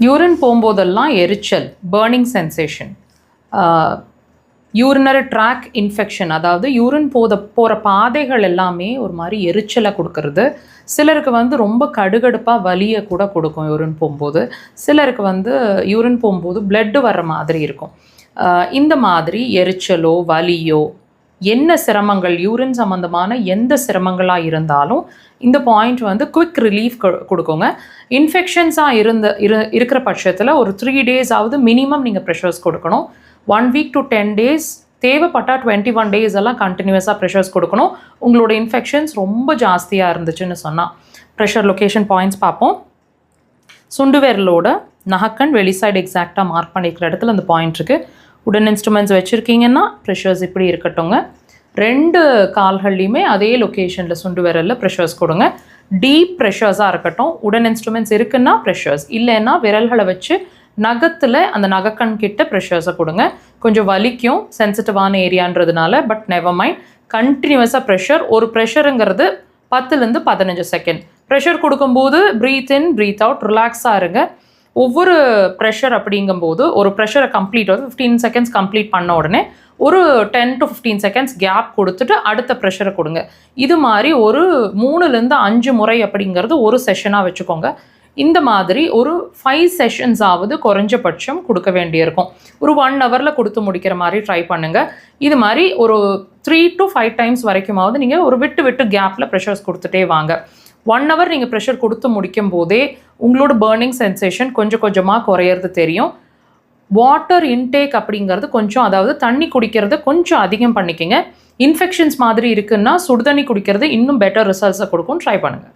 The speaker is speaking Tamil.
யூரின் போகும்போதெல்லாம் எரிச்சல், burning sensation, urinary tract infection, அதாவது யூரின் போகிற பாதைகள் எல்லாமே ஒரு மாதிரி எரிச்சலை கொடுக்கறது. சிலருக்கு வந்து ரொம்ப கடுகடுப்பாக வலியை கூட கொடுக்கும் யூரின் போகும்போது. சிலருக்கு வந்து யூரின் போகும்போது பிளட்டு வர்ற மாதிரி இருக்கும். இந்த மாதிரி எரிச்சலோ வலியோ என்ன சிரமங்கள், யூரின் சம்மந்தமான எந்த சிரமங்களாக இருந்தாலும் இந்த பாயிண்ட் வந்து குவிக் ரிலீஃப் கொடுக்குங்க. இன்ஃபெக்ஷன்ஸாக இருக்கிற பட்சத்தில் ஒரு 3 days ஆகுது மினிமம் நீங்கள் ப்ரெஷர்ஸ் கொடுக்கணும். 1 week to 10 days, தேவைப்பட்டால் 21 days எல்லாம் கண்டினியூஸாக ப்ரெஷர்ஸ் கொடுக்கணும். உங்களோட இன்ஃபெக்ஷன்ஸ் ரொம்ப ஜாஸ்தியாக இருந்துச்சுன்னு சொன்னால். ப்ரெஷர் லொக்கேஷன் பாயிண்ட்ஸ் பார்ப்போம். சுண்டு விரலோட நகக்கண் வெளி சைடு எக்ஸாக்டாக மார்க் பண்ணிக்கிற இடத்துல அந்த பாயிண்ட் இருக்குது. உடன் இன்ஸ்ட்ருமெண்ட்ஸ் வச்சுருக்கீங்கன்னா ப்ரெஷர்ஸ் இப்படி இருக்கட்டுங்க. 2 கால்கள்லையுமே அதே லொக்கேஷனில் சுண்டு விரலில் ப்ரெஷர்ஸ் கொடுங்க. டீப் ப்ரெஷர்ஸாக இருக்கட்டும். உடன் இன்ஸ்ட்ருமெண்ட்ஸ் இருக்குன்னா ப்ரெஷர்ஸ், இல்லைன்னா விரல்களை வச்சு நகத்தில் அந்த நகக்கண் கிட்ட ப்ரெஷர்ஸை கொடுங்க. கொஞ்சம் வலிக்கும், சென்சிட்டிவான ஏரியான்றதுனால, பட் நெவர் மைண்ட். கண்டினியூஸாக ப்ரெஷர், ஒரு ப்ரெஷருங்கிறது 10 to 15 செகண்ட். ப்ரெஷர் கொடுக்கும்போது ப்ரீத் இன் ப்ரீத் அவுட், ரிலாக்ஸாக இருங்க. ஒவ்வொரு ப்ரெஷர் அப்படிங்கும்போது ஒரு ப்ரெஷரை கம்ப்ளீட் 15 seconds கம்ப்ளீட் பண்ண உடனே ஒரு 10 to 15 seconds கேப் கொடுத்துட்டு அடுத்த ப்ரெஷரை கொடுங்க. இது மாதிரி ஒரு 3 to 5 முறை அப்படிங்கிறது ஒரு செஷனாக வச்சுக்கோங்க. இந்த மாதிரி ஒரு 5 sessions ஆவது குறைஞ்சபட்சம் கொடுக்க வேண்டியிருக்கும். ஒரு 1 hourல கொடுத்து முடிக்கிற மாதிரி ட்ரை பண்ணுங்கள். இது மாதிரி ஒரு 3 to 5 times வரைக்குமாவது நீங்கள் ஒரு விட்டு கேப்பில் ப்ரெஷர்ஸ் கொடுத்துட்டே வாங்க. 1 hour நீங்கள் ப்ரெஷர் கொடுத்து முடிக்கும் போதே உங்களோட பர்னிங் சென்சேஷன் கொஞ்சம் கொஞ்சமாக குறையிறது தெரியும். வாட்டர் இன்டேக் அப்படிங்கிறது கொஞ்சம், அதாவது தண்ணி குடிக்கிறது கொஞ்சம் அதிகம் பண்ணிக்கங்க. இன்ஃபெக்ஷன்ஸ் மாதிரி இருக்குன்னா சுடுதண்ணி குடிக்கிறது இன்னும் பெட்டர் ரிசல்ட்ஸை கொடுக்கும். ட்ரை பண்ணுங்கள்.